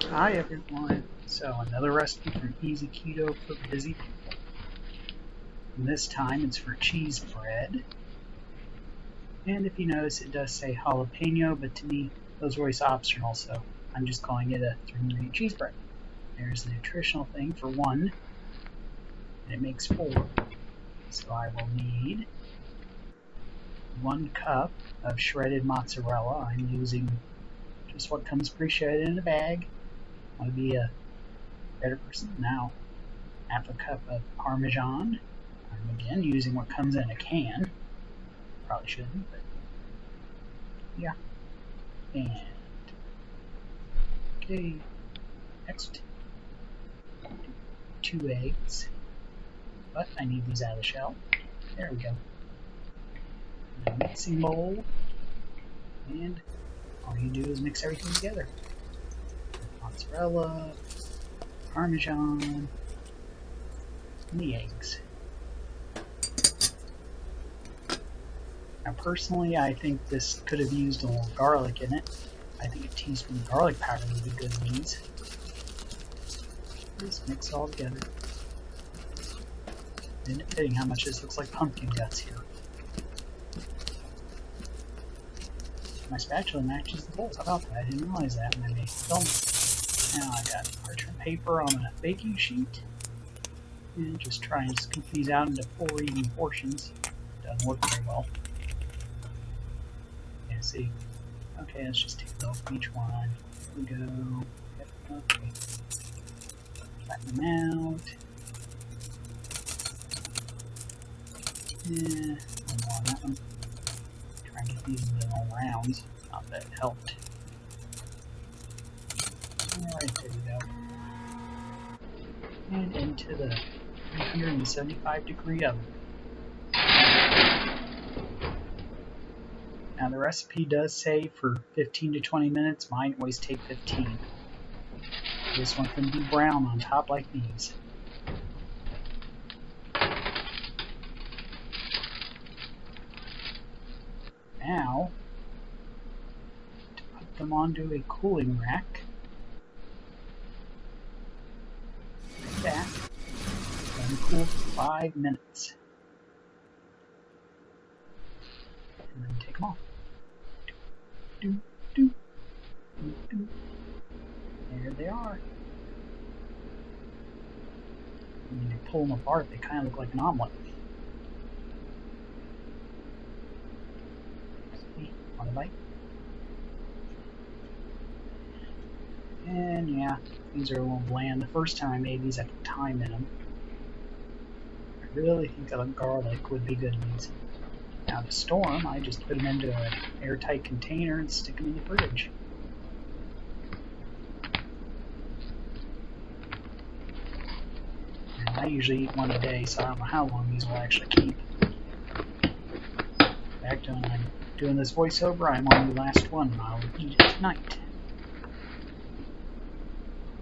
Hi everyone, so another recipe from Easy Keto for Busy People. And this time it's for cheese bread. And if you notice, it does say jalapeno, but to me those are always optional, so I'm just calling it a 3-ingredient cheese bread. There's the nutritional thing for 1, and it makes 4. So I will need 1 cup of shredded mozzarella. I'm using just what comes pre-shredded in a bag. I want to be a better person now. Half a cup of parmesan. I'm again using what comes in a can. Probably shouldn't, but yeah. And okay, next 2 eggs. But I need these out of the shell. There we go. A mixing bowl, and all you do is mix everything together. Mozzarella, parmesan, and the eggs. Now personally, I think this could have used a little garlic in it. I think a teaspoon of garlic powder would be good in these. Just mix it all together. Isn't it fitting how much this looks like pumpkin guts here? My spatula matches the bowls. How about that? I didn't realize that when I made the film. Now I got parchment paper on a baking sheet. And just try and scoop these out into 4 even portions. Doesn't work very well. Yeah, see. Okay, let's just take a look at each one. Here we go. Yep, okay. Flatten them out. Yeah, one more on that one. Try and get these into little rounds. Not that it helped. Alright, there we go. And into the 375-degree oven. Now the recipe does say for 15 to 20 minutes. Mine always take 15. This one can be brown on top like these. Now, to put them onto a cooling rack, like that, let them cool for 5 minutes. And then take them off. There they are. When you pull them apart, they kind of look like an omelet. See? Want a bite? And yeah, these are a little bland. The first time I made these, I put thyme in them. I really think a garlic would be good in these. Now to store them, I just put them into an airtight container and stick them in the fridge. And I usually eat 1 a day, so I don't know how long these will actually keep. In fact, when I'm doing this voiceover, I'm on the last one, and I'll eat it tonight.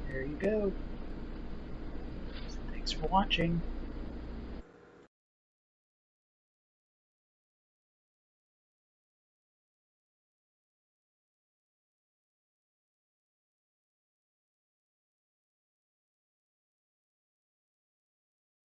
There you go. So thanks for watching.